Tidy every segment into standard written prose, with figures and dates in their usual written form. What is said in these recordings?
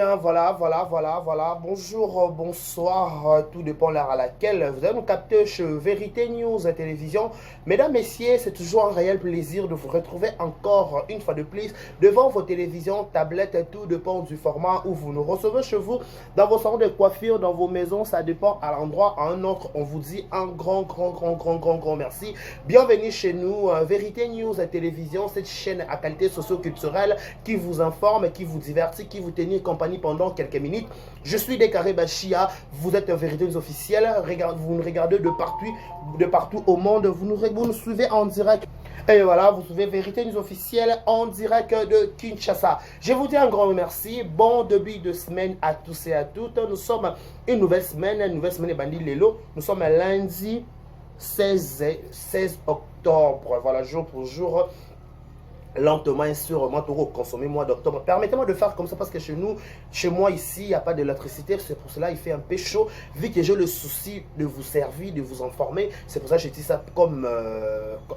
bien, voilà. Bonjour, bonsoir, tout dépend de l'heure à laquelle vous allez nous capter chez Vérité News à télévision. Mesdames, messieurs, c'est toujours un réel plaisir de vous retrouver encore une fois de plus devant vos télévisions, tablettes, tout dépend du format où vous nous recevez chez vous, dans vos salons de coiffure, dans vos maisons, ça dépend à l'endroit, à un autre. On vous dit un grand merci. Bienvenue chez nous, Vérité News à télévision, cette chaîne à qualité socio-culturelle qui vous informe, qui vous divertit, qui vous tenir compagnie pendant quelques minutes. Je suis Décaré Bachia, vous êtes Vérité News officielle, vous nous regardez de partout au monde, vous nous suivez en direct. Et voilà, vous suivez Vérité News officielle en direct de Kinshasa. Je vous dis un grand merci. Bon début de semaine à tous et à toutes. Nous sommes une nouvelle semaine et Bandi Lelo. Nous sommes lundi 16 octobre. Voilà, jour pour jour. Lentement et sûrement, tout consommer mois d'octobre. Permettez-moi de faire comme ça parce que chez moi ici, il n'y a pas d'électricité. C'est pour cela il fait un peu chaud. Vu que j'ai le souci de vous servir, de vous informer, c'est pour ça que j'utilise ça comme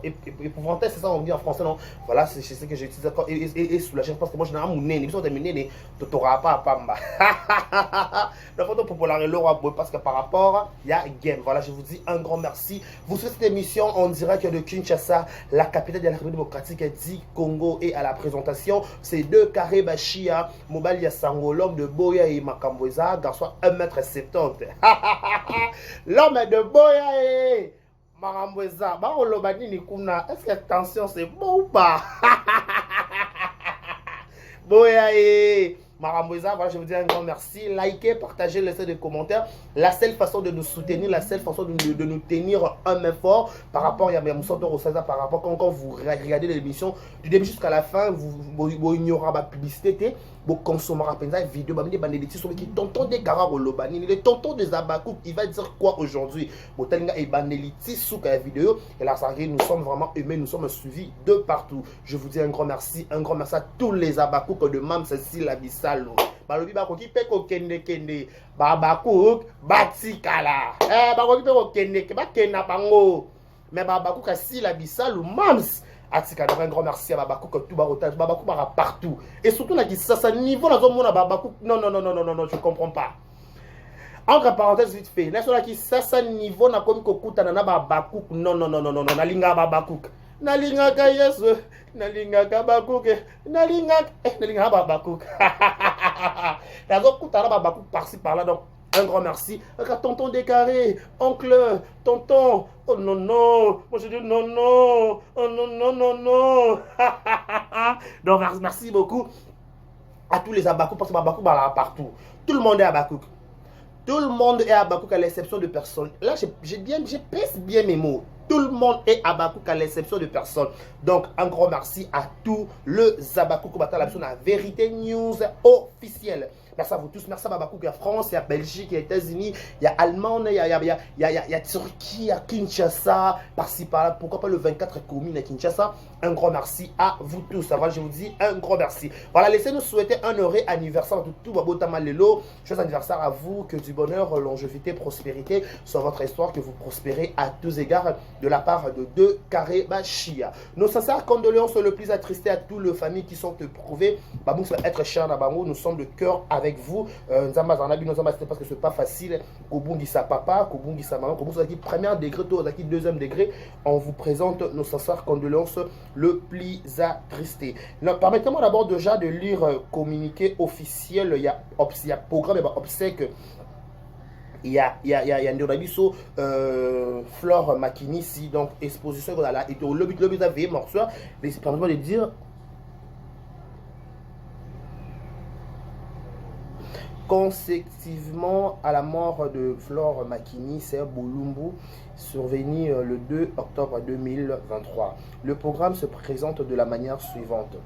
épouvantail, c'est ça on dit en français, non? Voilà, c'est ce que j'utilise et soulagé parce que moi, je n'ai pas mon nez. Tu n'auras pas à pamba. La photo populaire parce que par rapport, il y a game. Voilà, je vous dis un grand merci. Vous suivez cette émission en direct de Kinshasa, la capitale de la République démocratique dit Congo, et à la présentation, c'est Décaré Bachia, Mobile Yasango, l'homme de Boya et Makambweza, garçon 1m70. L'homme de Boya et Makambweza, est-ce que attention c'est bon ou pas? Boya et Marambouza, voilà, je vous dis un grand merci. Likez, partagez, laissez des commentaires. La seule façon de nous soutenir, la seule façon de nous tenir un main fort par rapport à Moussanto Rosaza, par rapport quand vous regardez l'émission du début jusqu'à la fin, vous ignorez la publicité, vous consommez la vidéo, qui tonton des Kara Rolobani, le tonton des Abakouk, il va dire quoi aujourd'hui? Botalinga et Bandeliti sous la vidéo. Et là, ça arrive, nous sommes vraiment aimés, nous sommes suivis de partout. Je vous dis un grand merci à tous les Abakouk de Mam Cécile Abissalo. Balobi bakoki pe ko kende Babakouk batikala. Bakoki pe ko kende ba kena bango. Mais Babakouk Cécile Abissalo Mams. Atika, un grand merci à Babakouk, tout barotage, Babakouk bara partout. Et surtout, là, ça niveau, là, on a Babakouk. Non, je comprends pas. Entre parenthèses, vite fait. Là, ça niveau, na comme Kokuta, na Babakouk. Non, nalinga Babakouk. Nalinga Kayes, nalinga Babakouk, nalinga Babakouk. La Kokuta, na Babakouk, par-ci, par-là, donc. Un grand merci. Tonton Décaré, oncle, tonton. Oh non, moi je dis non. Oh non. Donc merci beaucoup à tous les Abakouk parce que Abakouk là partout. Tout le monde est Abakouk. Tout le monde est Abakouk à l'exception de personne. Là, je pèse bien mes mots. Tout le monde est Abakouk à l'exception de personne. Donc, un grand merci à tous les Abakouk qui battent la Vérité News officielle. Merci à vous tous. Merci à Babakouk, il y a France, il y a Belgique, il y a États-Unis, il y a Allemagne, il y a Turquie, il y a Kinshasa, par-ci par-là. Pourquoi pas le 24 commune à Kinshasa? Un grand merci à vous tous. Voilà, je vous dis un grand merci. Voilà, laissez-nous souhaiter un heureux anniversaire de tout Babotama Lelo. Joyeux anniversaire à vous, que du bonheur, longévité, prospérité soit votre histoire, que vous prospérez à tous égards de la part de Décaré Bachia. Nos sincères condoléances le plus attristés à toutes les familles qui sont éprouvées. Babou, ça va être cher à Babou, nous sommes de cœur avec vous. Nzamba Zanabi, Nzamba, c'est parce que c'est pas facile. Kobungi sa papa, Kobungi sa maman, Kobungi sa premier degré, Tozaki deuxième degré. On vous présente nos sincères condoléances le plus attristé. Permettez-moi d'abord déjà de lire communiqué officiel. Il y a programme et obsèque. Il y a Ndorabiso, Flore Makini ici, donc exposition voilà, et le but d'avoir morceau, permettez-moi de dire consécutivement à la mort de Flore Makini, c'est Boulumbu, survenu le 2 octobre 2023. Le programme se présente de la manière suivante.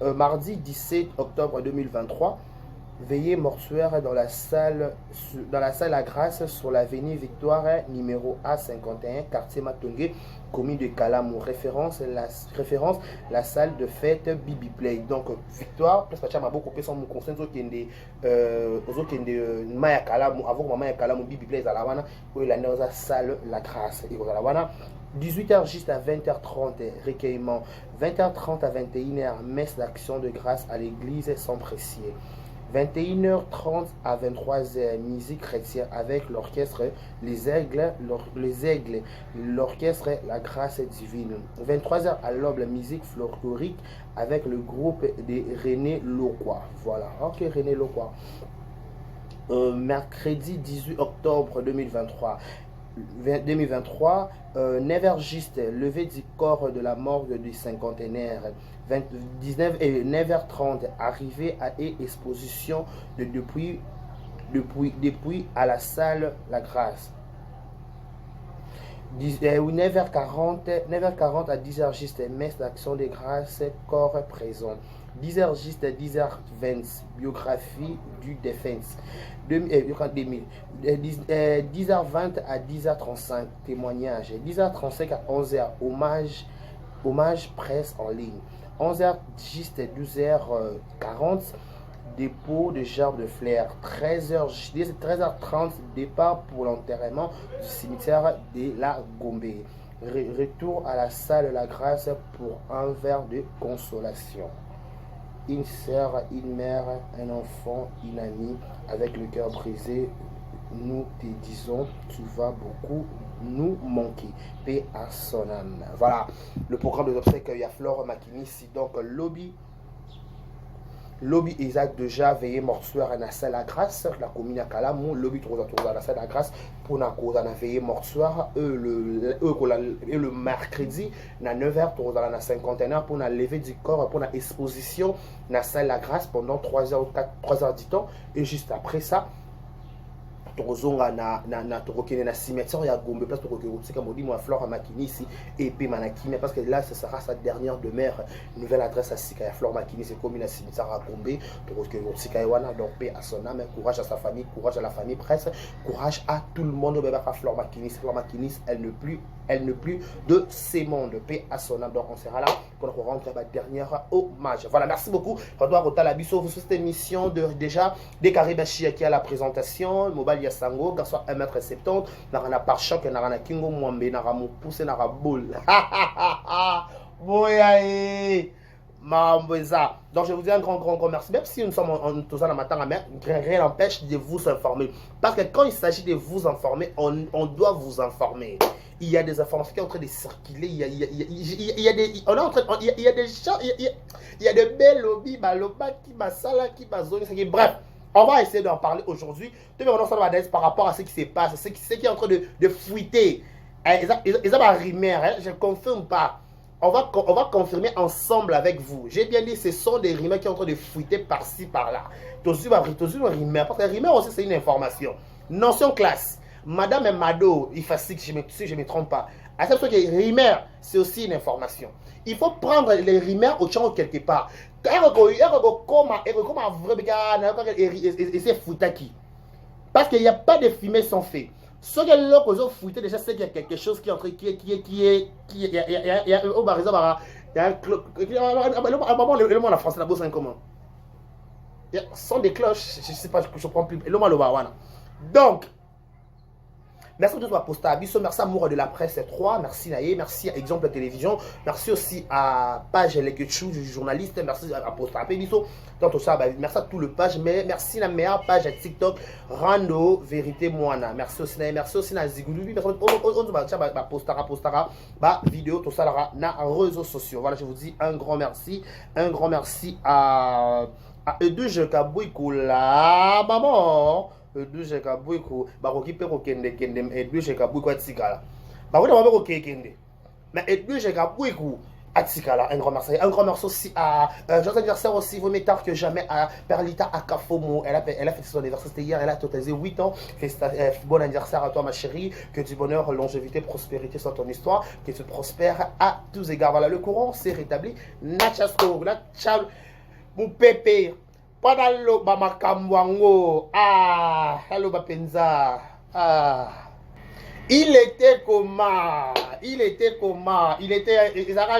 Mardi 17 octobre 2023, veillée mortuaire dans la salle à Grâce sur l'avenue Victoire numéro A51, quartier Matongé, commune de Kalamu. Référence la salle de fête Bibi Play. Donc Victoire, parce que tu as beaucoup coupé son conseil aux Maya Kalamu, avant Maya Kalamu Bibi Play à la wana, où il a dans la salle la Grâce et la wana. 18h juste à 20h30, recueillement. 20h30 à 21h, messe d'action de grâce à l'église sans précier. 21h30 à 23h, musique chrétienne avec l'orchestre Les Aigles, l'orchestre La Grâce Divine. 23h à l'aube, la musique folklorique avec le groupe de René Loquois. Voilà, ok, René Loquois. Mercredi 18 octobre 2023. 9h, levé du corps de la morgue du cinquantenaire. 9h30, arrivée et exposition depuis à la salle La Grâce. 9h40 à 10h juste, messe d'action de grâce, corps présent. 10h juste, 10h20, biographie du défense. 10h20 à 10h35, témoignage. 10h35 à 11h, hommage presse en ligne. 11h juste, 12h40, dépôt de gerbes de fleurs. 13h30, départ pour l'enterrement du cimetière de la Gombe. Retour à la salle La Grâce pour un verre de consolation. Une sœur, une mère, un enfant, une amie, avec le cœur brisé, nous te disons, tu vas beaucoup nous manquer. Paix à son âme. Voilà, le programme de obsèques, il y a Flore Makini, donc Lobby Isaac déjà veillé mortuaire à la salle La Grâce, la commune à Kalamou, Lobby trouve à la salle La Grâce pour la cause à veillé mortuaire, le mercredi, à 9h, trouve à la cinquantenaire pour la levée du corps, pour la exposition, la salle La Grâce pendant 3h ou 3h du temps, et juste après ça, tozonga na tokokene na cimetière ya Gombe place tokokotika modimo à Flore Makini ici et puis manakime parce que là ce sera sa dernière demeure, nouvelle adresse à Sika ya Flore Makini, c'est comme une cimetière à Gombe tokokotika ewana, donc paix à son âme, courage à sa famille, courage à la famille presse, courage à tout le monde bébé à Flore Makini. Flore Makini elle ne plus de ces mondes, paix à son âme. Donc on sera là pour rendre la dernière hommage. Voilà, merci beaucoup. Redouard Otalabiso, vous cette émission de déjà des Karibachi qui a la présentation mobile Sango, garçon 1m70, n'a par choc, n'a kingo mwambe, n'a mou poussé, n'a boule. Boyae, mamboza. Donc je vous dis un grand merci. Même si nous sommes en tout ça le matin à mer, rien n'empêche de vous informer. Parce que quand il s'agit de vous informer, on doit vous informer. Il y a des informations qui sont en train de circuler. Il y a des gens, il y a des belles lobbies, baloba, qui basala, qui bazone, bref. On va essayer d'en parler aujourd'hui. Par rapport à ce qui se passe, ce qui est en train de fuiter. Ils ont un rumeur, je ne confirme pas. On va confirmer ensemble avec vous. J'ai bien dit, ce sont des rumeurs qui sont en train de fuiter par-ci, par-là. Toujours une rumeur. Parce que rumeur aussi, c'est une information. Notion classe. Madame Mado, il facile si je ne me trompe pas. À cette fois que rumeur, c'est aussi une information. Il faut prendre les rumeurs au champ quelque part. Parce qu'il n'y a pas de fumée sans feu. Ce que l'on fouillé déjà, c'est qu'il y a quelque chose qui est entre qui est il y a un au il y a un le mot en français la bosse comment. Il y a son des cloches, je sais pas, je comprends plus. Le mot le bawana. Donc merci de toi poster Abisso, merci à Moura de la presse 3, merci Naye, merci à Exemple Télévision, merci aussi à Page Lekechou du journaliste, merci à poster Abisso. Donc tout ça, merci à tout le page, mais merci la meilleure page à TikTok, Rando Vérité Moana. Merci aussi Naye, merci aussi à Zigouloubi, parce qu'on postara, vidéo, tout ça là, dans les réseaux sociaux. Voilà, je vous dis un grand merci à Edouge Kabouikou la maman. Edouge Kabouikou, baroki pe kokende kende, Edouge Kabouikou atikala. Baroki na maboko kende. Mais Edouge Kabouikou atikala, un grand merci aussi à joyeux anniversaire aussi, vous mettez tard que jamais à Perlita Akafomo. Elle a fait son anniversaire, c'était hier, elle a totalisé 8 ans. Bon anniversaire à toi ma chérie, que du bonheur, longévité, prospérité soit ton histoire, que tu prospères à tous égards. Voilà, le courant s'est rétabli. Nachasko, Nachal, mon pépé. Padalo bamakamwango hello bapenza Il était comment? Il était comment? Il était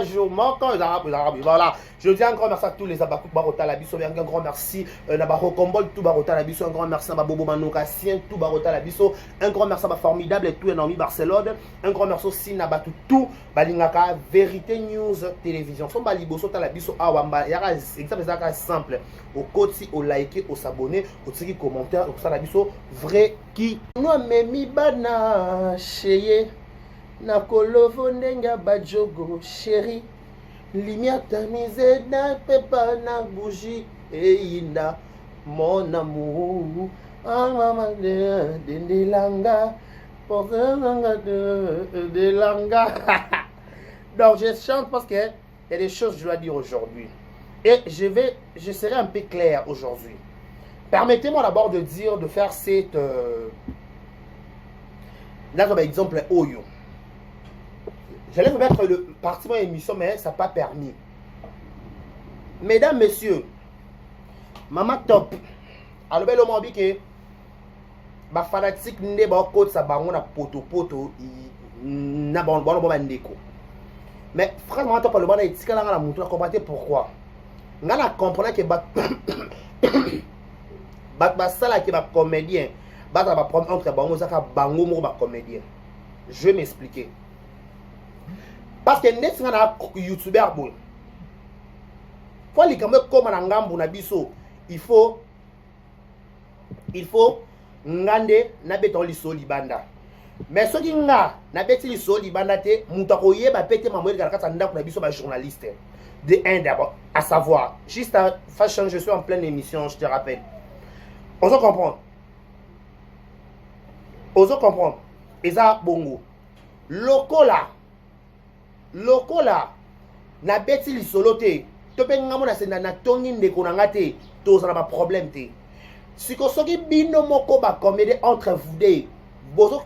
jour manquant, voilà. Je dis un grand merci à tous les Abakou Barota Labiso, un grand merci Nabaro Kombol, tout Barota Labiso, un grand merci à Bobo Manoukasien, tout Barota Labiso, un grand merci à Formidable et tout énorme Barcelone, un grand merci aussi Nabatu tout Balingaka Vérité News Télévision. Son Baliboso Talabiso Awamba, yara exemple simple. Au côté, au liker, au s'abonner, au tirer commentaire, au salabiso vrai qui nous memi bana cheye na kolovo ndenga bajogo chéri lumière tamisée na pepa na bougie et inda mon amour ah maman de langa pour de langa. Donc je chante parce que il y a des choses que je dois dire aujourd'hui. Et je serai un peu clair aujourd'hui. Permettez-moi d'abord de dire, de faire cette... là, comme exemple, Oyo. J'allais vous mettre le parti de l'émission, mais ça n'a pas permis. Mesdames, messieurs, Maman Top, alors bel homme que ma fanatique n'est pas côté ça bango na poto na bon ndeko. Mais franchement Top le bana etika la mutu na comprendre pourquoi. Ngana comprendre que ba sala que ba comédien ba prendre entre bango ça bango mo ba comédien. Je vais m'expliquer. Parce que net ngana YouTuber bon. Faut li kambe comme na ngambu na biso, il faut ngande na beton liso libanda. Mais ce qui nga na beti liso libanda te mutako yeba pete mamwe ka kata ndako na biso ba journaliste. De un d'abord, à savoir, juste à fashion, je suis en pleine émission, je te rappelle. On se comprend. Eza bongo. Lokola, na beti li solote. Tope ngamo na senda na tongi ndeko na ngate. Toza na ba problème te. Siko soki bino moko ba comédie entre vous deux. Bozo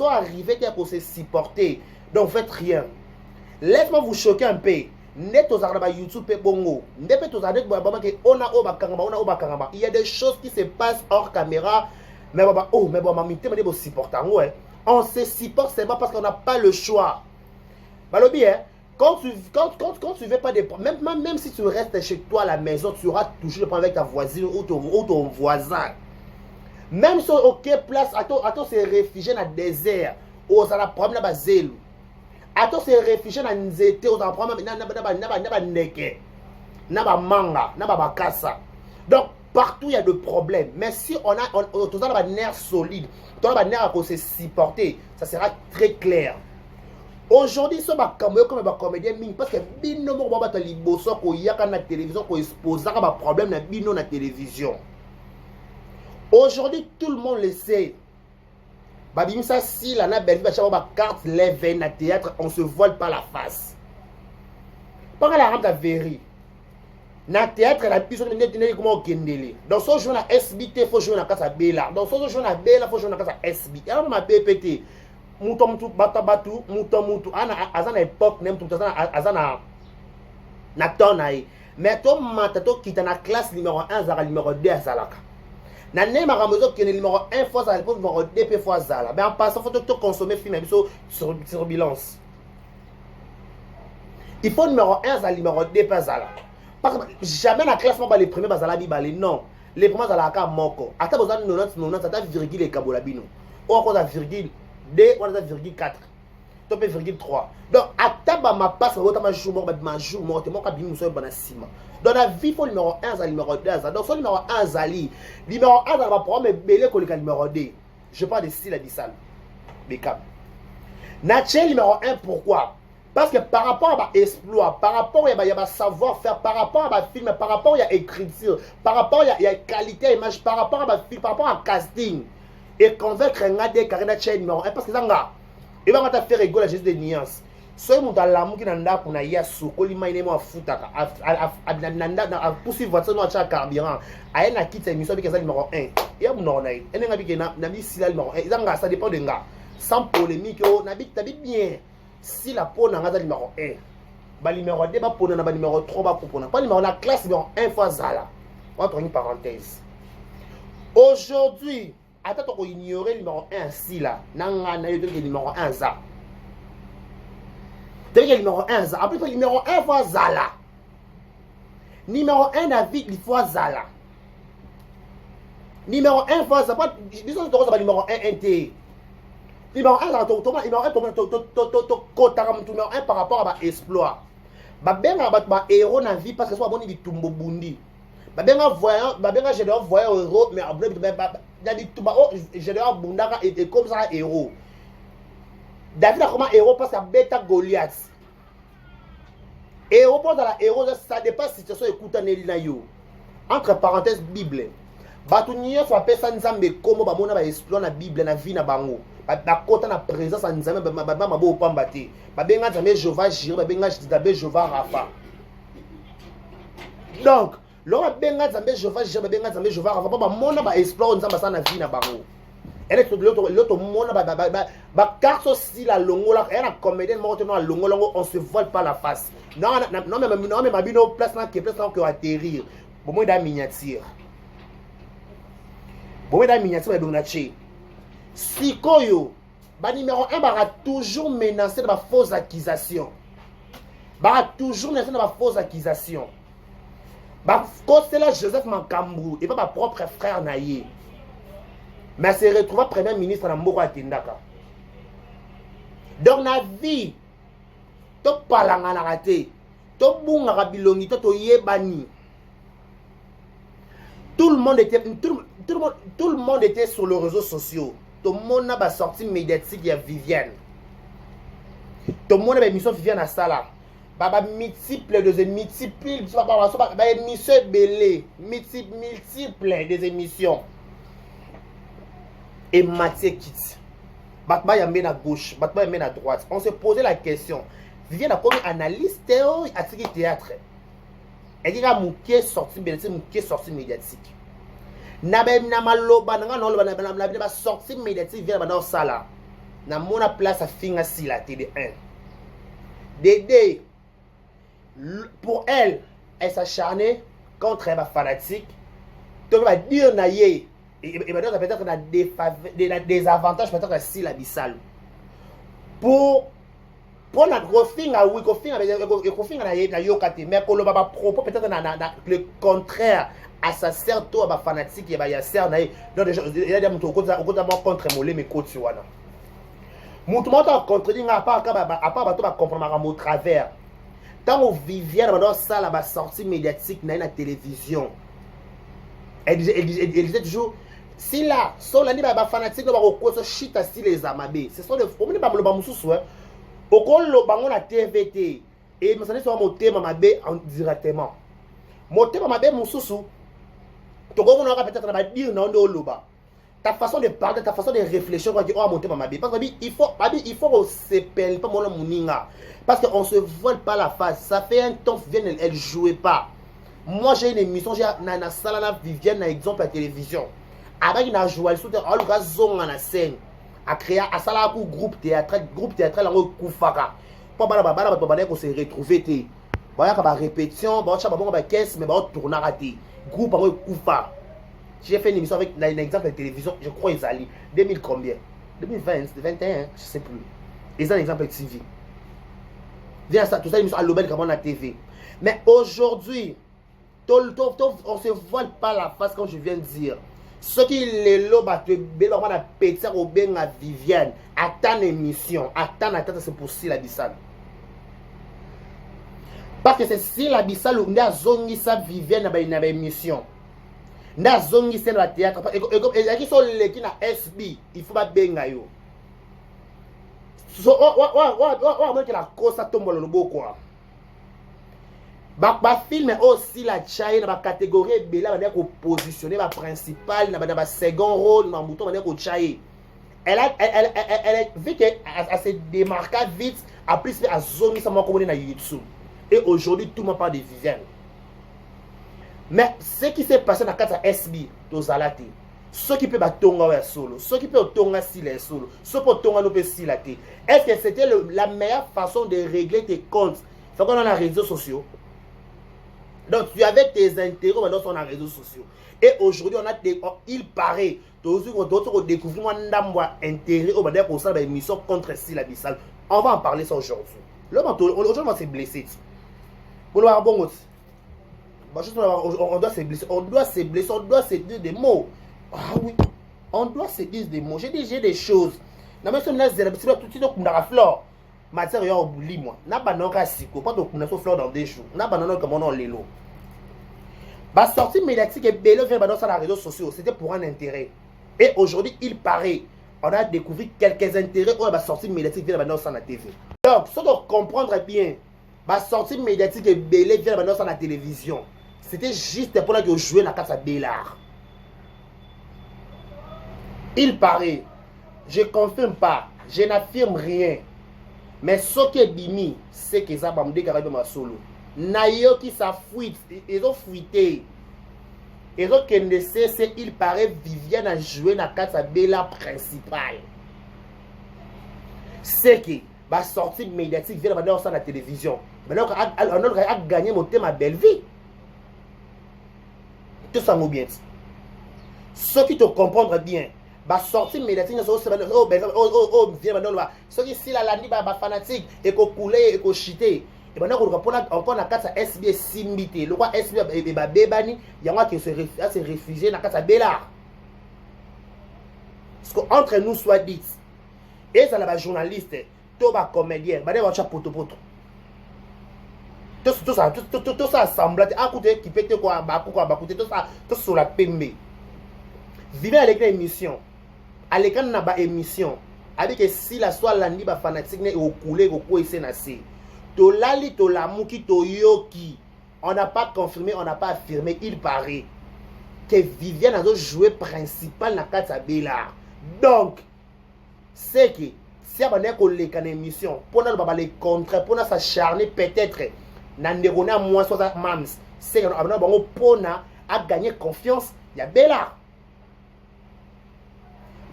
arriver pour se supporter. Donc faites rien. Laisse-moi vous choquer un peu. Net aux arabes YouTube et bongo. Il y a des choses qui se passent hors caméra. Mais on se supporte seulement parce qu'on n'a pas le choix. Balobi, hein? Quand tu veux pas des même si tu restes chez toi à la maison, tu auras toujours le problème avec ta voisine ou ton voisin. Même si ok place, attends se réfugier dans le désert, ou ça la problème là zélo. Attends se réfugier dans nzete, ou ça la problème na neke, na manga, na bakasa. Donc partout il y a des problèmes. Mais si on a un nerf solide, on a un nerf à se supporter, ça sera très clair. Aujourd'hui, ce comme un comédien parce que bino mo ba ta liboso ko yaka na télévision ko exposer ka ba problème na bino na télévision. Aujourd'hui, tout le monde le sait. Babimisa si la na belle va ba carte les veines na théâtre, on se vole pas la face. Pas la rente à véri. Na théâtre la biso ne comment kendele. Dans ce jour na SBT faut jouer na casa Bella. Dans ce jour na Bella faut jouer na casa SB. Alors ma PPT mutu batu ana azana époque nem tout azana na tonai. Mais to matato kita na classe numéro 1 zara numéro 2 azalaka. Na nema ramozo qui est numéro 1 fois ça l'époque numéro 2 fois zala. Mais en passant faut to consommer film sur bilance. Il faut numéro 1 zala numéro 2 pas zala. Parce que jamais la classe pas les premiers bazala bibale non. Les premiers zala ka moko. Ata bozana 90 ata virgule et kabola bino. Ou encore la virgule 2 ou la virgule 4. Top virgule 3. Donc ataba ma passe ma jour ma jour mo te mo ka binu so bana sima. Dans la vie, il faut numéro 1, ça numéro 2. Donc, son numéro 1, Zali. Numéro 1, dans ma programme, belé que le numéro 2. Je parle de style à Dissal. Beckham. Natchez numéro 1, pourquoi? Parce que par rapport à l'exploit, par rapport à savoir-faire, par rapport à film, par rapport à l'écriture, par rapport à la qualité à l'image, par rapport à film, par rapport à casting, et convaincre un gars de Karina Tchèque numéro 1, parce que ça, il va faire rigoler la juste des nuances. Soy mutu alamu ki nanda kuna ya sokoli maine mo afutaka nanda pusi voiture no acha carburant aye na kit émission bi kezali numéro 1 ya munona yi enenga bi ke na bi sila numéro 1 izanga ça dépend de nga sans polémique o na bi tabi bien si la pona nga za numéro 1 ba numéro 2 ba pona na ba numéro 3 ba pona pas numéro la classe numéro 1 fois zala entre une parenthèse. Aujourd'hui attends qu'on ignore le numéro 1 si là. Nanga na yo le numéro 1 ça. Tu le numéro 1 ça. Après le numéro 1 fois zala. Numéro 1 na vie il fois zala. Numéro 1 fois ça pas disons que ça numéro 1 NT. Numéro 1 là numéro 1 numéro 1 par rapport à exploit. Ba benga ba héros na vie parce que soit bon ni tumbo bundi. Ba benga voyant, ba benga je dois voir héros mais il dit tout oh je dois bundaka et comme ça héros. David a comment héros parce que bêta Goliath. Héros pour dans la héros ça dépasse situation écoutant na yo. Entre parenthèses Bible. Batu niyo so apesa nzambe komo ba mona ba exploit na Bible na vie na bango. Ba kota na présence en nzambe ba mabo pamba te. Ba benga nzambe Jéhovah Jireh, ba benga nzambe Jéhovah Rapha. Donc, l'on benga nzambe Jéhovah Jireh, ba benga nzambe Jéhovah Rapha ba mona ba exploit nzambe sa na vie na bango. Elle est l'autre mona ba carte aussi la longola, elle a comédien mo tenant longola on se vole pas la face. Non mais ma bino place là qui place là que atterrir. Bon moi da miniature. Bon da miniature de Donachi. Sikoyo, ba numéro 1 va toujours menacer de ma fausse accusation. Ba toujours menacer de ma fausse accusation. Ba c'est là Joseph Mankambou et pas ma propre frère naïe. Mais se retrouva premier ministre na Mboko Atindaka. Donc na vie to palanga na raté, to bunga bilongi to yebani. Tout le monde était sur les réseaux sociaux. Tout le monde a sorti médiatique de Viviane. Tout le monde a émission Viviane à Sala. Baba multiple des émissions belé, multiple des émissions. Et Mathieu quitte. Batma y à gauche, Batma y à droite. On se posait la question. Viviane a comme analyste à ce théâtre. Elle dit que Mouké sorti médiatique. Nabe na maloba nga no loba na sorti médiatique vient dans sala. Na mona place à finga si la TD1. Dédé pour elle s'acharner contre un fanatique. Tu vas dire naïe et peut-être des avantages peut-être si la bisal. Pour na grofinga oui grofinga na yokate mais ko loba ba propos peut-être na le contraire à sa sœur to ba fanatique ya ya sœur na donc il y a des mutu ko contre molé mais ko tu wana mutu mota contredire à part bato ba comprendre au travers tant au Viviane ba ça la ba sortie médiatique na télévision elle disait toujours si là so la ni ba fanatique ba ko so shit à style les amabe ce sont des problèmes ba lo ba mususu hein okolo bango na TVT et mesana so motema mabe directement motema mabe mususu to go na peut-être na ba dire na ndo loba ta façon de parler ta façon de réfléchir quand tu oh motema mabe parce que il faut on se pelle pas mon muninga parce que on se vole pas la face ça fait un temps Viviane elle jouait pas moi j'ai une émission j'ai na sala na Viviane na exemple à télévision avec na jouer sous all gazonga na scène à créer à sala pour groupe théâtral en kufaka pas bala ko se retrouver té ba ka ba répétition ba cha ba bon ba caisse mais ba tourner raté groupe en kufa j'ai fait une émission avec un exemple de télévision je crois ils allaient 2000 combien 2020 21 je sais plus ils ont un exemple de TV viens ça tout ça émission à l'Obel comme on a TV mais aujourd'hui on se vole pas la face comme je viens de dire. Ce qui les lobes à te béloir à péter au bien à Viviane, attends émission, attends, c'est pour si la bissale. Parce que c'est si la bissale où n'a zongi sa Viviane à une émission. N'a zongi c'est la théâtre. Et qui sont les qui na SB, il faut pas benga yo. So, moi qui la cause ça tombe le beau quoi. Ba film aussi la chaîne dans la catégorie bela va ko positionner la principale dans la second rôle dans bouton va ko chaîne elle vu que elle se démarque vite a plus à zone ça m'a communiqué na YouTube et aujourd'hui tout le monde parle de Viviane mais ce qui s'est passé dans la SB tozalate ce qui peut batonga wa solo ce qui peut tonga si les solo ce peut tonga no peut si la té est-ce que c'était la meilleure façon de régler tes comptes faut qu'on a les réseaux sociaux Donc tu avais tes intérêts maintenant sur les réseaux sociaux. Et aujourd'hui, il paraît, d'autres découvrir un intérêt au modèle pour ça, une émission contre Sila Bissal. On va en parler ça aujourd'hui. Aujourd'hui, on va se blesser. Pour le bon, on doit se blesser, on doit se dire des mots. Ah oui, on doit se dire des mots. J'ai des choses. Na même si on a zéro, tout de suite on a fleur. Matière yo oublie moi. Na ba non ka siko, pas de fleur dans des jours. Na ba non comme on lelo. Ba sortie médiatique et bello vient dans les réseaux sociaux, c'était pour un intérêt. Et aujourd'hui, il paraît, on a découvert quelques intérêts où la sortie médiatique vient dans la TV. Donc, ce qu'on comprendre bien, la sortie médiatique et bello vient dans la télévision. C'était juste pour que jouer dans la carte Bélard. Il paraît, je ne confirme pas, je n'affirme rien. Mais ce qui est bimi, c'est que ça va me déclarer ma solo. Nayo qui s'affouite, ils ont fuité. Ils ont connaissé, c'est il paraît Viviane a joué dans la carte Bélard principale. C'est que la sortie médiatique vient dans la télévision. Maintenant, on a gagné mon thème à belle vie. Tout ça nous bien. Ceux qui te comprennent bien, la sortie médiatique, ceux qui sont là, fanatique, et qui coulent, et qui chitent. Et maintenant, on a la SBS Simbité. Le roi SBS Bébani, il y a qui se réfugié dans la carte Bélard. Parce qu'entre nous, soit dit, et ça, les journalistes, tous les comédiens, ils vont faire poto. Tout ça assemblé, à côté qui pète quoi, tout ça sur la PMB. Vivez à l'écran émission. À l'écran n'a pas émission. Avec si la soit l'andi ba fanatique ne au couler au quoi c'est nassé. To lali to lamuki to yoki. On n'a pas confirmé, on n'a pas affirmé, il paraît que Viviane a joué principal dans Kata Bélard. Donc, c'est que si on a une émission, pour nous les contrats, pour nous s'acharner peut-être Nandegona moi soit mams, c'est qu'on a pour à gagner confiance, il y a Bélard.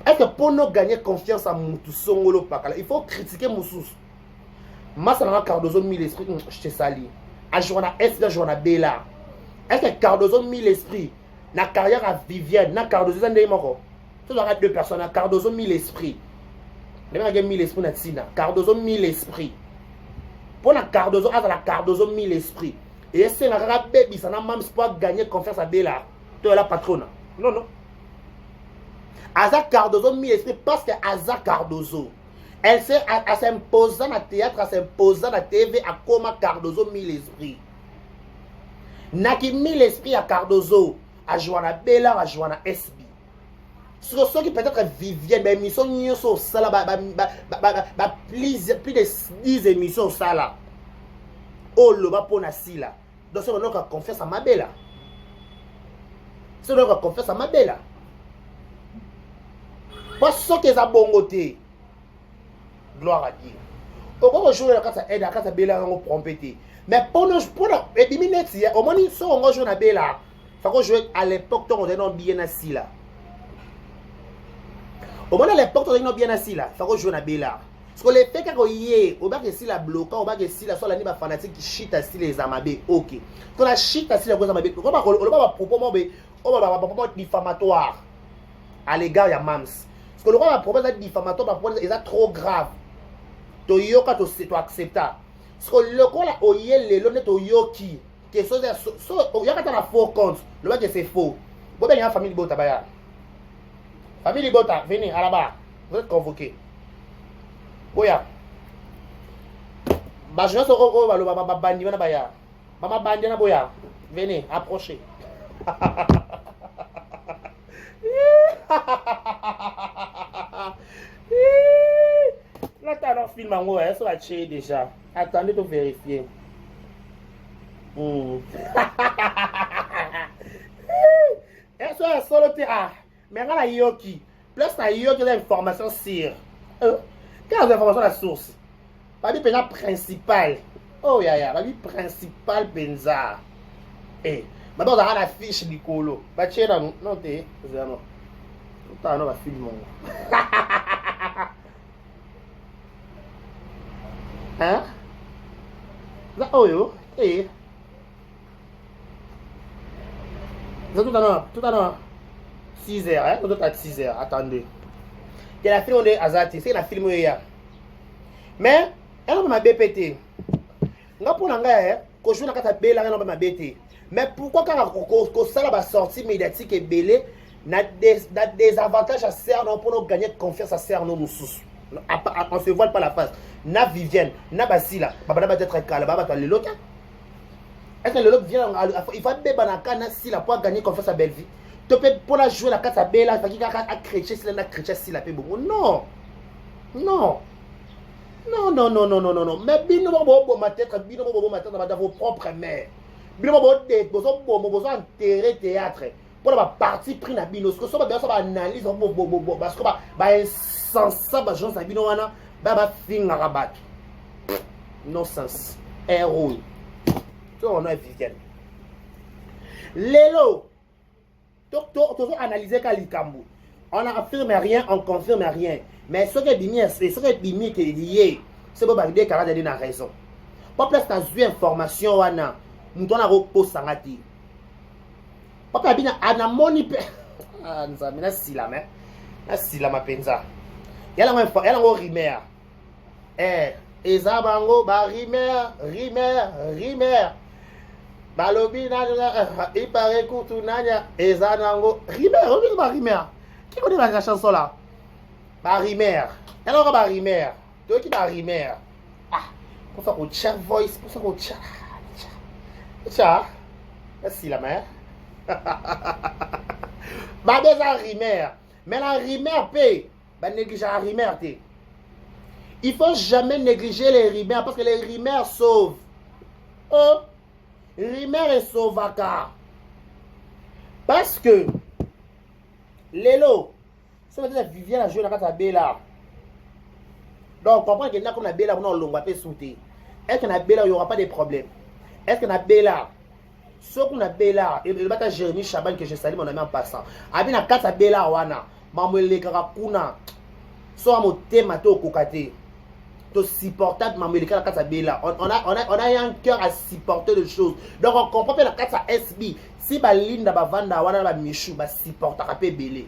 Est-ce que pour nous gagner confiance à Moutou Songolo Pakala, il faut critiquer Moussous. Moi, ça n'a pas Cardozo mis l'esprit, je te salue. À Joana S, à Joana Bélard. Est-ce que Cardozo mis l'esprit? Na carrière à Viviane, na Cardozo Zandé Moko. Tu dois avoir deux personnes, na Cardozo mis l'esprit. Les gens ont mis l'esprit na Tina. Cardozo mis l'esprit. Pour la Cardozo, à la Cardozo mis l'esprit. Et c'est la baby, ça n'a même pas gagner confiance à Bélard. Tu es la patronne. Non, non. Aza Cardozo mis l'esprit parce que Aza Cardozo, elle s'imposer dans le théâtre, elle s'imposer dans la TV à comment Cardozo mis l'esprit. Naki mis l'esprit à Cardozo, à Joana Bélard, à Joana SB. Sur ceux qui peut-être Vivienne, mais émissions sont ça là, plus de 10 émissions ça là. Oh le bas pour Nassi là. Donc c'est on a confiance à ma belle. C'est on a confiance à ma belle. Parce que ça bon côté. Gloire à Dieu. Au moment où je joue la carte aide à carte belle on prompter. Mais pour et minutes au moins ils sont on joue na belle. Faut qu'on joue à l'époque on est dans bien assis là. Au moins à l'époque on est bien assis là. Faut qu'on joue na belle. Parce que les faits qu'on y est, au bas que si la bloquant, au bas que si la soit la niba fanatique qui chite assis les amabé, ok. Quand la chite assis les amabé, on va propos on diffamatoire à l'égard de Mams. Parce que le roi va proposer diffamatoire parce que c'est trop grave. To yoka to accepter. Parce que le roi là oyé les lones to yoki. Que so yoka ta la faux compte. Le roi que c'est faux. Bon ben il y a famille Bota baya. Famille Bota, venez à la barre. Vous êtes convoqués. Oya. Bah je ne sais pas bandi na baya. Mama bandi na boya. Venez, approchez. Là, tu as un film en haut, elle sera chez déjà. Attendez de vérifier. Elle sera solo terrain. Mais elle a Yoki. Plus la Yoki a information sur. Quelle information la source? Pas du pénal principal. Oh, ya, pas du principal Benza. Eh, maintenant, on a la fiche Nicolo. Bah, tiens, non, t'es. Non. Tout à l'heure, on va filmer. Hein? Oh yo, eh. Tout à l'heure, 6 heures, hein? Tout à 6 heures, attendez. Et la film, on est Azati, c'est la film hier. Mais, elle m'a BPT. Nga pour l'anga, quand je suis dans la belle, elle m'a BPT. Mais pourquoi quand ça va sortir médiatique et belé, n'a des avantages à servir pour nous gagner confiance à servir nous sous. On se voile pas la face. Na Vivienne, na Basila, babana va être calme, babana va le lot. Est-ce que le lot vient, il faut être banaka na si la pour gagner confiance à belle vie. Tu peux pour la jouer la carte à belle, il faut qu'il a chrétien si la chrétien si la paix bon. Non. Non. Non, non, non, non, non, non, non. Mais bino bobo ma tête, bino bobo ma tête dans vos propres mères. Bino bobo de bozo enterrer théâtre. Pour la partie pris na bino, ce que ça va bien ça va analyse bobo parce que ba insensable ba gens na bino wana ba finga rabat. Non sens. Héros. Ça on a Vivienne. Lelo. Tu analyser Kalikambu. On n'affirme rien, on confirme rien. Mais ce qui est bien, c'est ce qui est bien qui est lié. C'est pour que Kara a raison. Pas plus t'as eu information wana. Nous on a repos sangati. Pas plus bien anamoni. Ah nous avons si la main. La si la ma penza. Y'a la rimer. Ezabango ba rimer. Balobi na il paraît que tout nanya ezanango rimer. Qui connaît la chanson là? Rimer. Alors rimer. Toi qui rimer. Ah, pour ça qu'on chat voice, pour ça qu'on chat. Merci la mère. Bah déjà rimer. Mais la rimer paye. Bah négliger la rimer té. Il faut jamais négliger les rimers parce que les rimers sauvent. Oh. Rimer et Sauvaka. Parce que Lélo, ça veut dire que Vivienne a joué dans la Bella. Donc, comprends que nous avons Bella, on va pas sauter. Est-ce que Bella, il n'y aura pas de problème? Est-ce que Bella, ce qu'on a Bella, et le bâtard Jérémy Chaban que je salue mon ami en passant, a bien la carte Bella, wana, mamele karakuna, soit mon thème à tout kokate. Supportable on a un cœur à supporter les choses. Donc on comprend que la carte SB si Balinda Bavanda wana ba Michou ba supporter à belé.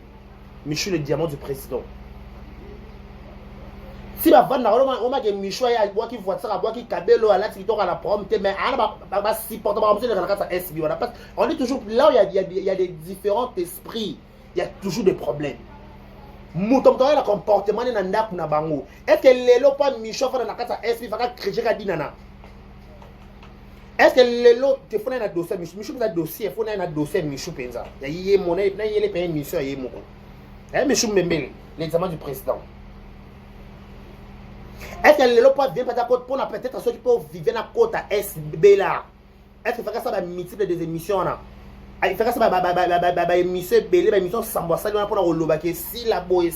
Michou le diamant du président. Si Bavanda on a que Michou ya bois qui voiture à bois qui cabelo à la TikTok à la prompte mais ba supporter ba monsieur de la carte SB on est toujours là où il y a des différents esprits, il y a toujours des problèmes. Mouton le comportement de Nanda na bango. Est-ce que Lelo pas Michou fait dans la carte SP va créer ka dinana? Est-ce que Lelo te fait un dossier Michou peut dossier faut un dossier Michou penza. Ya yé monnaie na yé les pays Michou yé moko. Michou Mbembele l'examen du président. Est-ce que Lelo pas bien pas côté pour peut-être ceux qui peuvent vivre dans côte à SB là. Est-ce que fait ça ba multiple des émissions là? Il fait ça émission belé émission samba ça pour la roloba que si la boy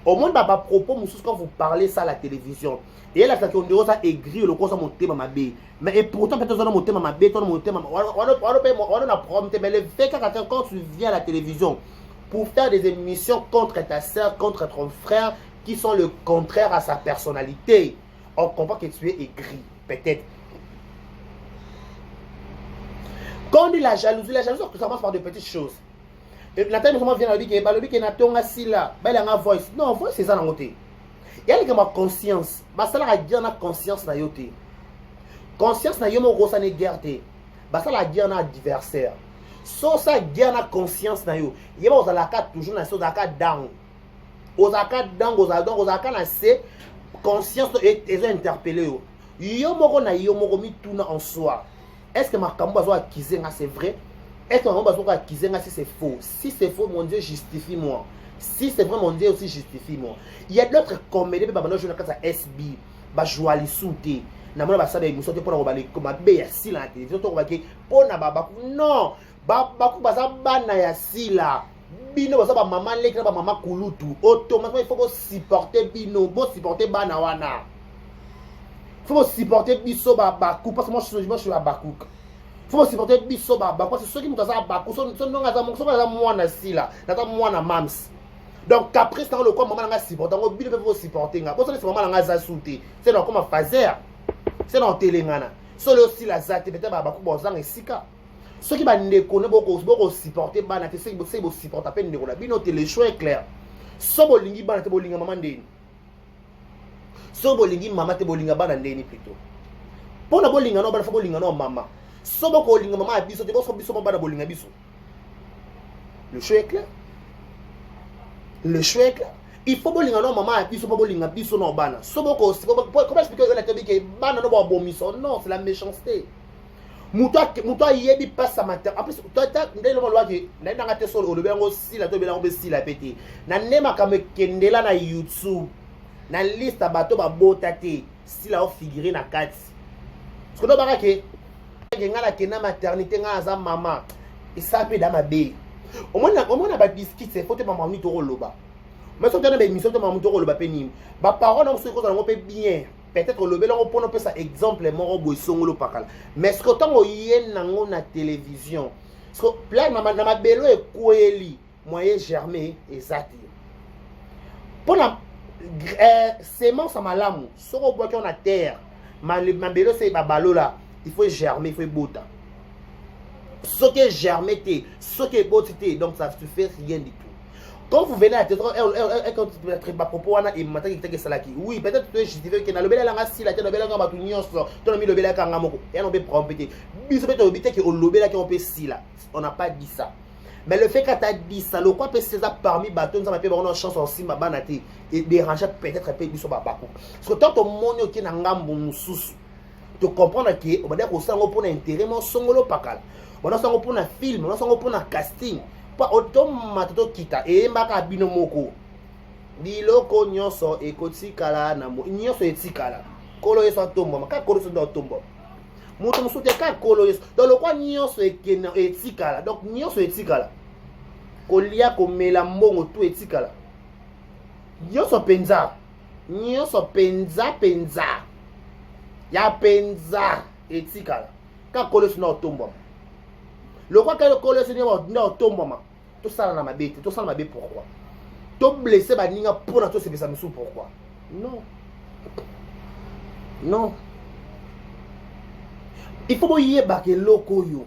au moins bah propos monsieur quand vous parlez ça à la télévision et là ça qu'on dit ça aigri le quoi ça monter ma bé mais et pourtant peut-être ça monter ma bé toi monter on a prompté mais le fait quand tu viens à la télévision pour faire des émissions contre ta sœur contre ton frère qui sont le contraire à sa personnalité on comprend que tu es aigri peut-être. Quand on dit la jalousie ça commence par de petites choses. La tête vient à dire que na tonga sila, ba la voice. Non, voice c'est ça na côté. Il y a ma conscience. Ba ça la dire na conscience na yote. Conscience na yomo rosa ne guerre. Ba ça la dire na adversaire. So ça guerre na conscience na yo. Yeba ozalaka toujours na so zaka down. Ozaka down ozaka na c'est conscience est interpellé yo. Yomo na yomo mi tuna en soi. Est-ce que ma cambo a accusé c'est vrai? Est-ce que ma cambo a accusé si c'est faux? Si c'est faux, mon Dieu, justifie-moi. Si c'est vrai, mon Dieu, aussi justifie-moi. Il y a d'autres comédies, mais je ne sais pas SB, bah joie les souter. Na mona ba ça des émissions pour na ba comme be ya si la télévision to ba ke pona ba non ba ku ba ça bana ya si la bino ba ça ba maman lekra ba maman kulutu automatiquement il faut supporter bino, bon supporter bana wana. Il faut supporter biso babakou parce que moi je suis à Bakou. Il faut supporter biso babakou parce que ceux qui nous à Bakou sont non à moi na si là, na moi na mams. Donc après c'est le quoi maman nga supporter, on bino peut supporter nga. Parce que c'est maman nga za souté. C'est dans comment fazer. C'est dans télé ngana. Solo aussi la zate peut-être babakou bozang esika. Ceux qui ne connaissent pas supporter bana te ceux qui supporter peine de la bino te le choix est clair. So bolingi bana te bolinga maman ndeni. So bolingi mama te bolinga bana ndeni plutôt. Pona bolinga no bana fa bolinga no mama. So boko bolinga mama biso te boso biso bana bolinga biso. Le choix est clair. Le choix est clair. Il faut bolinga no mama biso pas bolinga biso no bana. So boko comment expliquer la télé que bana no ba bomiso non, c'est la méchanceté. Muto yebi pas sa matin. En plus toi ndelo mo loaki na nga te solo le bengo sila to belango be sila pété. Na nema ka me kendela na YouTube. Na liste bato ba bota te sila o figurer na kati. Parce que do barake nga la kena maternité nga za mama. Isape da mabe. Au moins ba biscuit c'est faut te maman ni to loba. Mais so tena ba émission to maman to loba pe ni. Ba parole on se ko za pe bien. Peut-être le bel on peut ça exemple moro boy songolo pakala mais ce que tant oyen nango na télévision ce que là na belo e koeli moyen germer exact pour la semence à malamu soko bois qu'on a terre ma belo c'est babalo là il faut germer il faut bota ce que germer té ce que botité donc ça ne fait rien du tout. Quand vous venez à te dire, oui, peut-être que je disais que dans le bel la si la tête de bel la batunion, tu as mis le bel la moko, et on peut prompter. Bisous, obité que le bel la peut si là. On n'a pas dit ça. Mais le fait que tu as dit ça, le quoi peut César parmi bâtons, ça m'a fait une chance aussi, ma banate, et déranger peut-être un peu du soba bako. Parce que tant que mon qui n'a ngam sous, tu comprends que, on va dire qu'on s'en pour un intérêt, mon songolo pakal. On a s'en pour un film, on a s'en pour un casting. Pa automatiquement kita e mbaka bino moko biloko nyonso ekotikala na mo nyonso etikala kolo yeso tombo maka kolo so tombo mutu musute ka kolo yeso donc lokwa nyonso ekena etikala donc nyonso etikala kolia komela mbongo tu etikala nyonso penza ya penza etikala ka kolo so tombo lokwa ka kolo so na tombo ma tout ça dans ma bête, tout ça dans ma bête pourquoi? Tout blessé ba ninga pour na tout c'est ça me sou pourquoi? Non. Non. Il faut boyer ba ke loko yo.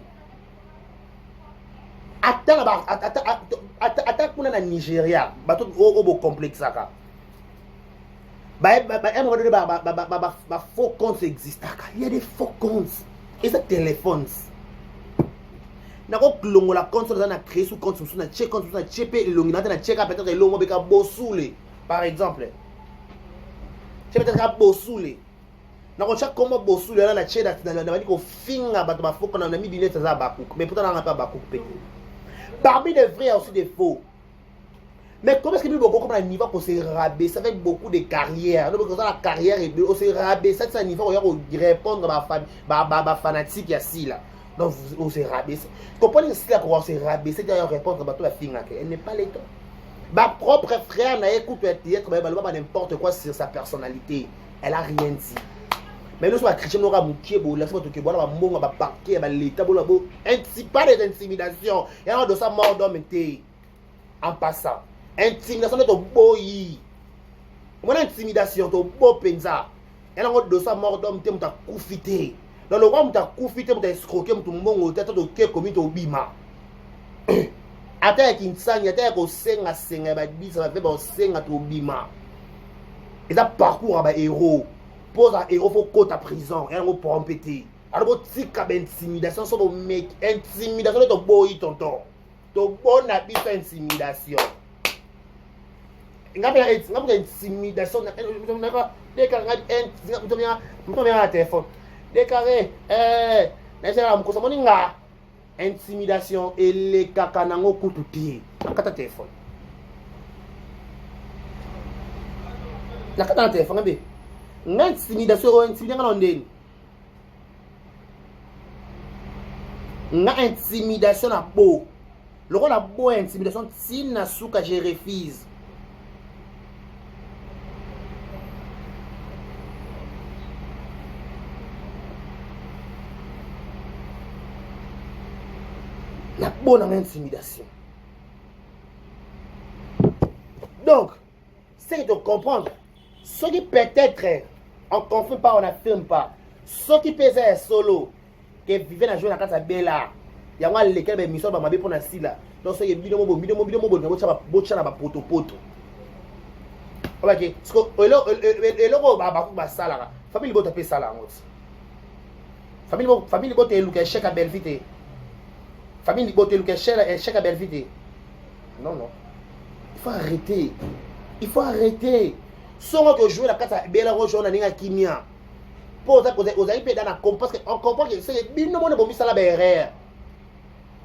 Ata kuna na Nigeria, ba tout obo complexe aka. Ba faux comptes existent. Il y a des faux comptes. Et ça téléphones. Nako klongo la compte na créer sous compte sous na check compte sous na chepe longi na check peut-être le longo beka bosoule par exemple chepe peut-être bosoule nako check comment bosoule na check na badi ko finga bato ba foko na mi dinete za baku mais pourtant na pas baku pété parmi des vrais aussi des faux mais comment est-ce que beaucoup comme un niveau pour se rabaisser avec beaucoup de carrières donc quand la carrière est on se rabaisser ça niveau on répondre ba fanatique ya si là. Donc, on se rabaisse. Comprenez ce qu'on va se rabaisser, c'est-à-dire répondre à la fille. Elle n'est pas l'état. Ma propre frère n'a écouté pas n'importe quoi sur sa personnalité. Elle n'a rien dit. Mais nous sommes chrétiens, nous avons mouqué, nous avons mouqué, nous avons mouqué, nous avons parqué, nous avons l'état, nous avons pas des intimidations. Il y a un de ça mort d'homme en passant. Intimidation de ton beau yi. Mon intimidation, ton beau penza. Il y a un de ça mort d'homme, tu as confité. Dans le roi, tu as confité, tu as escroqué, tu as mongo, tu as fait comme tu as bima. Ata ya kinsani, ata ya kosenga senga ba bisa ba fait ba senga to bima. Et ça parcours ba héros. Pose un héros faut côte à prison, et on peut empêter. Alors tika ba intimidation so mec, intimidation to boy tonton. To bon na bisa intimidation. Ngapa intimidation na deka ngapa téléphone. Déclaré, intimidation et les cacanango koututi. Nakata téléphone. Nakata téléphone, bé. Intimidation, intimidation, intimidation à beau. Le rôle à beau intimidation, si na souka je refuse. La bonne intimidation. Donc, c'est de comprendre ce qui peut-être, on ne confirme pas, on n'affirme pas, ce qui pesait solo, qui vivait dans la journée dans la bella, Il y a lesquels ben mission ba mabe pour na sila. Donc c'est bidon mo bocha na ba poto. OK, parce que eloko ba sala. Famille bo taper sala ngot. Famille bo te luka chèque à belle vite. Famille bo te luka chèque à belle vite. Non. Il faut arrêter. Il faut arrêter. Songo que jouer la carte bela rojo na ninga kimia. Pour ça vous avez payé dans la parce que on comprend que c'est bien monde bon ça la berre.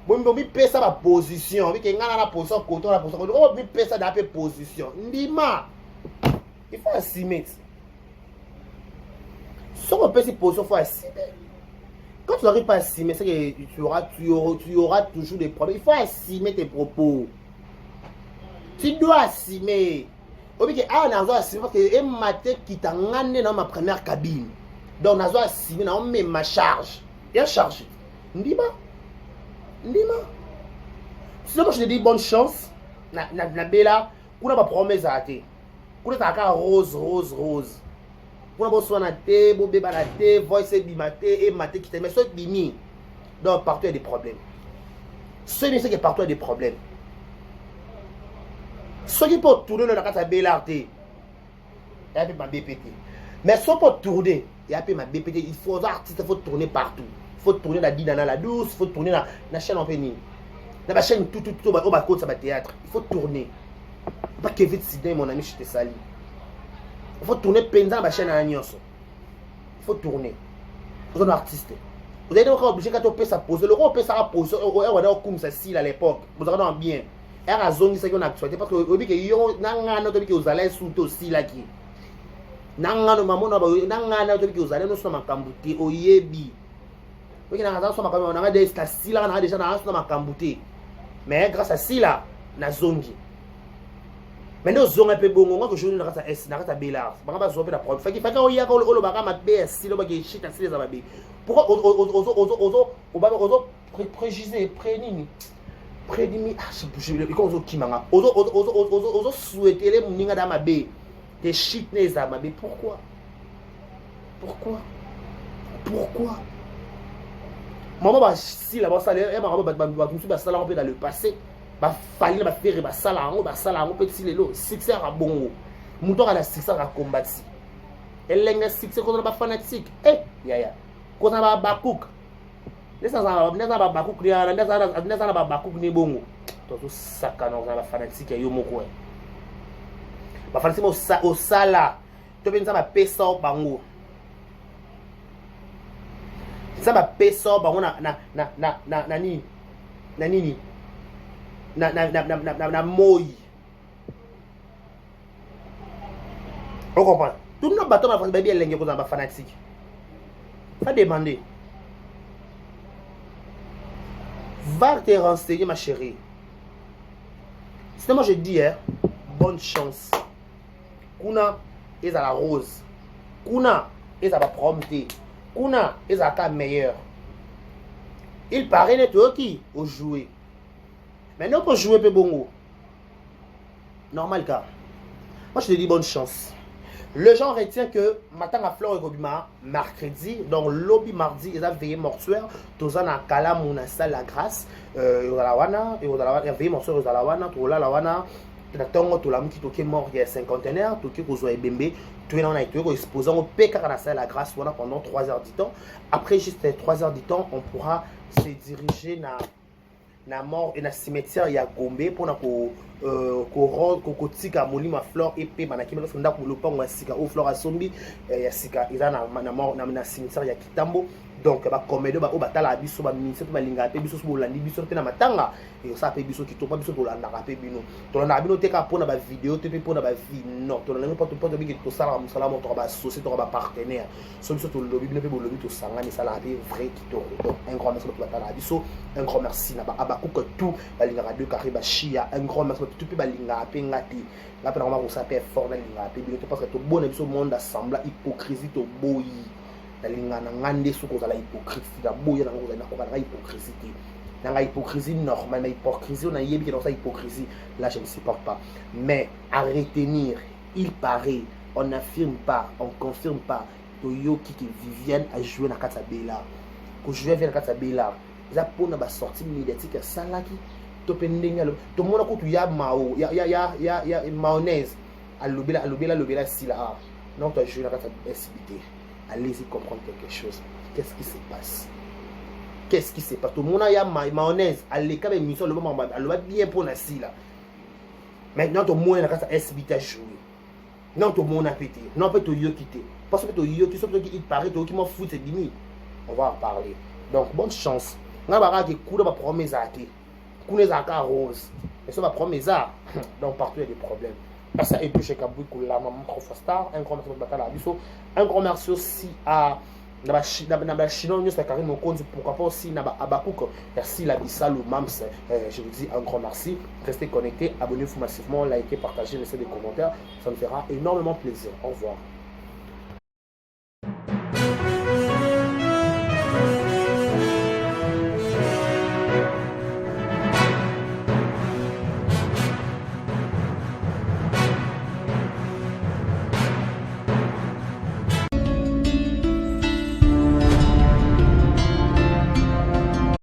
Bon mi pesa ba position, vi que ngana la position côté la position. Oh mi pesa da position. Ndima. Il faut assumer. Songo pesa position faut assumer. Quand tu n'arrives pas à assumer, c'est que tu auras toujours des problèmes. Il faut assumer tes propos. Tu dois assumer. Parce que matin qui t'a amené dans ma première cabine. Donc, je dois assumer dans ma charge. Il y a chargé. Ndima. Sinon, moi je te dis bonne chance. Na bela, on a pas promesse à te. On a rose. On a besoin de te, bébé na te, voice bimate et maté qui te met sur bimi. Donc, partout il y a des problèmes. Ce qui c'est que partout il y a des problèmes. Ceux qui peuvent tourner dans la carte à BLRT, il y a ma BPT. Mais ceux qui peuvent tourner, il y a ma BPT. Il faut artistes, il faut tourner partout. Il faut tourner dans la Dina, la douce, il faut tourner dans la chaîne en pénis. Dans la chaîne tout, au bas côté, ça va théâtre. Il faut tourner. Pas Kevin Sidney, mon ami, je te salue. Il faut tourner pendant la chaîne à Agnos. Il faut tourner. Vous êtes un artiste. Vous êtes obligé quand on peut ça poser. Le roi peut ça poser. On a comme ça à l'époque. Vous avez bien. Et à zone qui est en actualité parce que au bique yo nangana to bique aux allez sous aussi là qui nangana maman nangana to bique aux allez nous sommes makambuté oyebi oui na ça sommes makambuté on a des sila na déjà na sommes makambuté mais grâce à sila na zongi maintenant zone un peu bon on que je na ça s na ça bela ba ba zobe la problème fait que oya ko lo ba ka mabe silo ba ke shit na sila za babe pourquoi ozo préjuger prénini prédimi je quand on kimanga ozo souhaiter les muninga da mabe des shit neza mabe pourquoi maman ba si la ba sala et maman ba tout ba sala on peut dans le passé ba fali ba faire ba sala on peut si lelo succès à bongo muto à la succès à combattre elenga succès contre ba fanatique ya ko na ba bakouk nesa ba bakouk ni ana nesa ba bakouk ni bongo to saka na ba fanatique yo moko ba fanatique au sala to benza ba pesa o bango ça ba pesa o bango na nini na moi on comprend tout le monde bateau na ba bien lenge ko na ba fanatique va demander. Va te renseigner, ma chérie. Sinon, moi je dis, bonne chance. Kuna est à la rose. Kuna est à la prompter. Kuna est à la meilleure. Il paraît netto qui au jouer. Maintenant, pour jouer, peu bongo. Normal, car. Moi je te dis bonne chance. Le gens retient que matin à Fleur et Gobima, mercredi, donc lobby mardi, ils ont veillé mortuaire, tous en a Kala, mon salle la grâce, ils ont la veillé mortuaire, ils ont la wana, tout la wana, tout la qui toquait mort il y a cinquantenaire, tout qui vous avez bembé, tout on a été exposé au PK à la salle la grâce pendant 3 heures du temps. Après juste 3 heures du temps, on pourra se diriger na mort et na cimetière ya Gombe pour na ko tika molima fleur épée manaki parce que ndako lopango ya sika o fleur asombi ya sika eza na mort na cimetière ya Kitambo donc ba comédie ba o batala biso ba ministre ba linga pe biso so bolandi biso te na matanga et ça pe biso kitopa biso bolanda pe bino to na bino te ka pona ba vidéo te pe pona ba vie non to na pas to bi to sala musala mo to ba société to ba partenaire so biso to lobi bino pe bolobi to sanga ni sala pe vrai kito donc un grand merci pour batala biso un grand merci na ba abakuka tout ba linga radio kariba chia un grand merci tout pe ba linga pe ngati la pe normalement on s'appelle fort na linga pe bino parce que to bon biso monde assemble hypocrisie to boyi lingana ngande soko za la hypocrisie da boya na ngoza na ko ba hypocrisie na hypocrisie normale mais hypocrisie on a yebi que dans sa hypocrisie là je ne supporte pas mais à retenir il paraît on n'affirme pas on confirme pas que Yoki que Viviane a joué na Katsabela que jouer avec Katsabela eza mpona basortie médiatique ya salaki to mpe ndenge alobi tomona kutu ya mao ya mayonnaise alobela sila ah non tu as joué na kati ya SBT allez-y comprendre quelque chose qu'est-ce qui se passe tomona ya mayonnaise aleka ba émission aloba bien mpona sila maintenant tomona na kati ya SBT a joué non tomona mpe te non mpe toyoki te parce que toyoki soki toyoki il paraît toyoki mwa foot ebimi on va en parler donc bonne chance nga bakaki kuna baproblème ezala te kuna ezalaka rose mais so baproblème eza donc partout il y a des problèmes parce que et puis chez Kabouy Koula maman Profastar un grand merci pour batala biso un grand merci aussi à na chinois nyonso ya Karine Mokonzi pourquoi pas aussi na Abakouk merci la Bissalo Mams je vous dis un grand merci restez connectés abonnez-vous massivement likez partagez laissez des commentaires ça me fera énormément plaisir au revoir.